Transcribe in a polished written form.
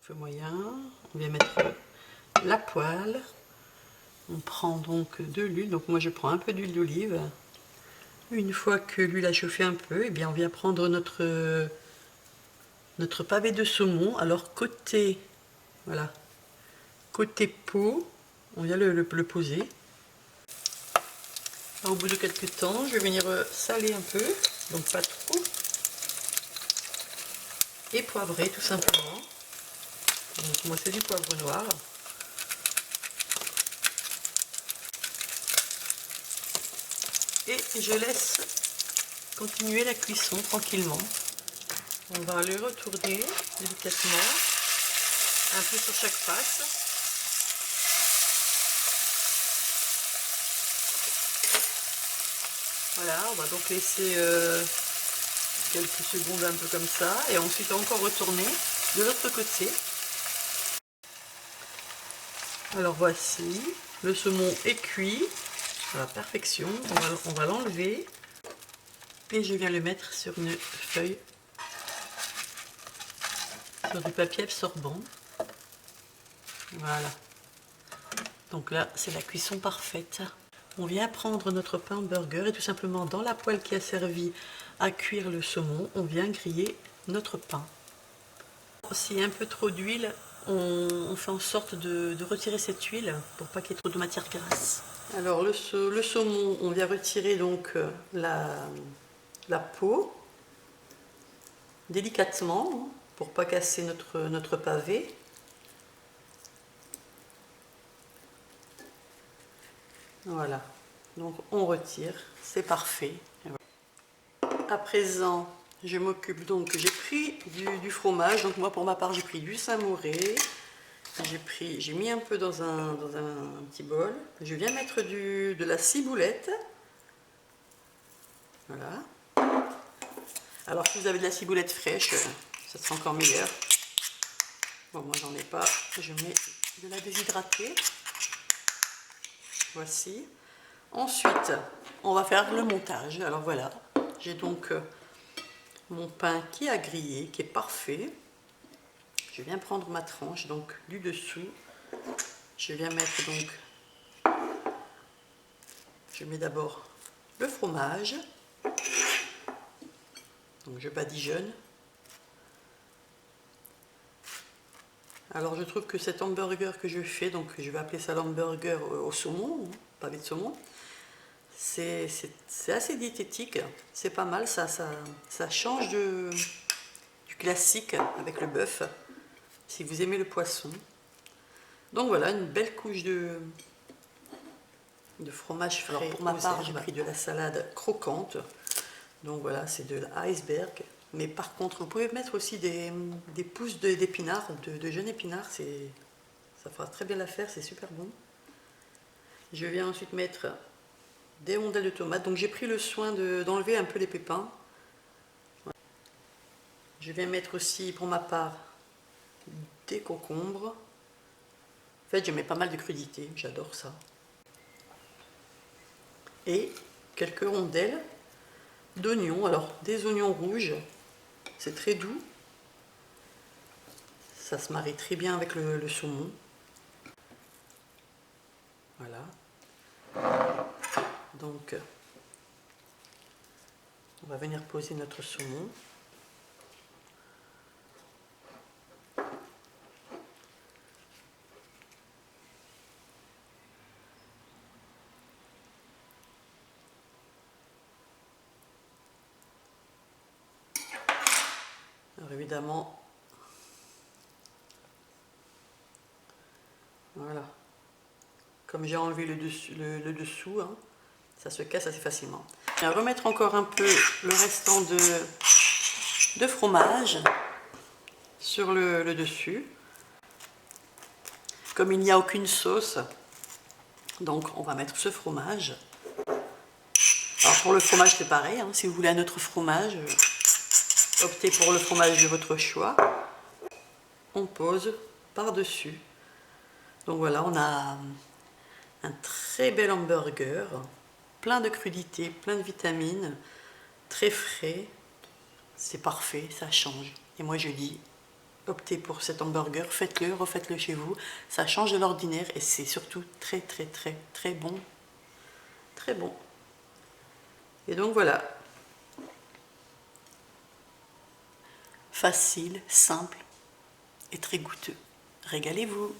Feu moyen, on vient mettre la poêle. On prend donc de l'huile, donc moi je prends un peu d'huile d'olive. Une fois que l'huile a chauffé un peu, eh bien on vient prendre notre pavé de saumon. Alors côté, voilà, côté peau, on vient le poser. Alors, au bout de quelques temps, je vais venir saler un peu, donc pas trop, et poivrer tout simplement. Donc moi c'est du poivre noir. Et je laisse continuer la cuisson tranquillement. On va le retourner délicatement, un peu sur chaque face. Voilà, on va donc laisser quelques secondes un peu comme ça, et ensuite encore retourner de l'autre côté. Alors voici, le saumon est cuit à la perfection. On va l'enlever et je viens le mettre sur une feuille, sur du papier absorbant. Voilà. Donc là, c'est la cuisson parfaite. On vient prendre notre pain burger et tout simplement dans la poêle qui a servi à cuire le saumon, on vient griller notre pain. S'il y a un peu trop d'huile, on fait en sorte de retirer cette huile pour pas qu'il y ait trop de matière grasse. Alors le saumon, on vient retirer donc la peau délicatement pour pas casser notre pavé. Voilà, donc on retire, c'est parfait. À présent, je m'occupe donc, j'ai pris du fromage, donc moi pour ma part j'ai pris du Saint-Mauré, j'ai mis un peu dans un petit bol, je viens mettre de la ciboulette, voilà. Alors si vous avez de la ciboulette fraîche, ça sera encore meilleur. Bon, moi j'en ai pas, je mets de la déshydratée, voici. Ensuite, on va faire le montage, alors voilà, j'ai donc mon pain qui a grillé, qui est parfait. Je viens prendre ma tranche donc du dessous. Je viens mettre donc, je mets d'abord le fromage. Donc je badigeonne. Alors je trouve que cet hamburger que je fais, donc je vais appeler ça l'hamburger au saumon, pavé de saumon, c'est assez diététique, c'est pas mal, ça change du classique avec le bœuf, si vous aimez le poisson. Donc voilà, une belle couche de fromage frais. Alors pour ma part, j'ai pris de la salade croquante. Donc voilà, c'est de l'iceberg. Mais par contre, vous pouvez mettre aussi des pousses d'épinards, de jeunes épinards. Ça fera très bien l'affaire, c'est super bon. Je viens ensuite mettre des rondelles de tomates. Donc j'ai pris le soin d'enlever un peu les pépins. Voilà. Je viens mettre aussi, pour ma part, des concombres. En fait, je mets pas mal de crudités, j'adore ça. Et quelques rondelles d'oignons. Alors, des oignons rouges, c'est très doux. Ça se marie très bien avec le saumon. Voilà. Donc, on va venir poser notre saumon. Alors évidemment, voilà. Comme j'ai enlevé le dessous, hein, ça se casse assez facilement. Et remettre encore un peu le restant de fromage sur le dessus. Comme il n'y a aucune sauce, donc on va mettre ce fromage. Alors pour le fromage c'est pareil, hein, si vous voulez un autre fromage, optez pour le fromage de votre choix. On pose par-dessus. Donc voilà, on a un très bel hamburger, plein de crudités, plein de vitamines, très frais. C'est parfait, ça change. Et moi je dis opté pour cet hamburger, faites-le, refaites-le chez vous. Ça change de l'ordinaire et c'est surtout très très très très bon. Très bon. Et donc voilà. Facile, simple et très goûteux. Régalez-vous!